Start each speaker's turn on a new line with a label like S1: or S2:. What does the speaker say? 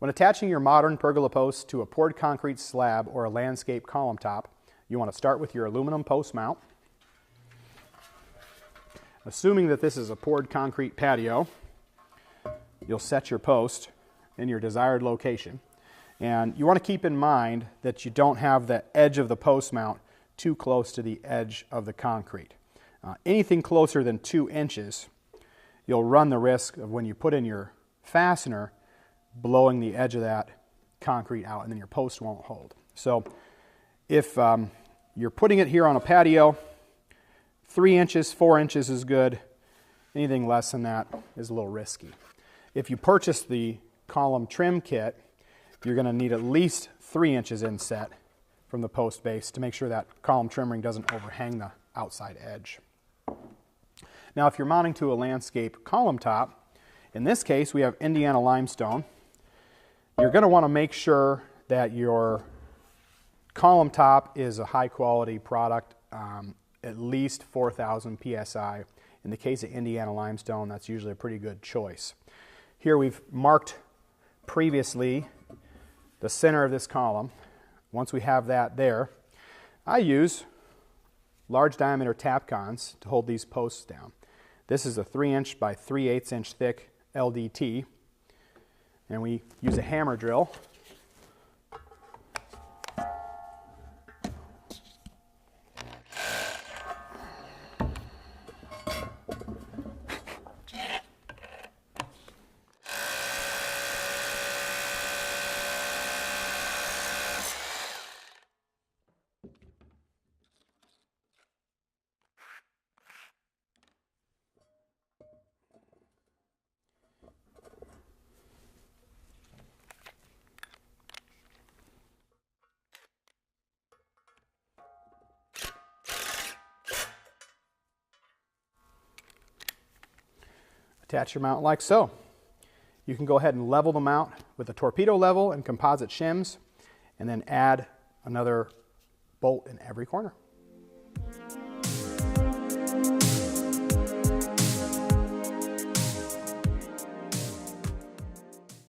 S1: When attaching your modern pergola post to a poured concrete slab or a landscape column top, you want to start with your aluminum post mount. Assuming that this is a poured concrete patio, you'll set your post in your desired location. And you want to keep in mind that you don't have the edge of the post mount too close to the edge of the concrete. Anything closer than 2 inches, you'll run the risk of, when you put in your fastener, blowing the edge of that concrete out, and then your post won't hold. So if you're putting it here on a patio, 3 inches, 4 inches is good. Anything less than that is a little risky. If you purchase the column trim kit, you're going to need at least 3 inches inset from the post base to make sure that column trim ring doesn't overhang the outside edge. Now, if you're mounting to a landscape column top, in this case we have Indiana limestone. You're going to want to make sure that your column top is a high quality product, at least 4,000 psi. In the case of Indiana limestone, that's usually a pretty good choice. Here we've marked previously the center of this column. Once we have that there, I use large diameter Tapcons to hold these posts down. This is a 3" by 3/8 inch thick LDT, and we use a hammer drill attach your mount like so. You can go ahead and level the mount with a torpedo level and composite shims, and then add another bolt in every corner.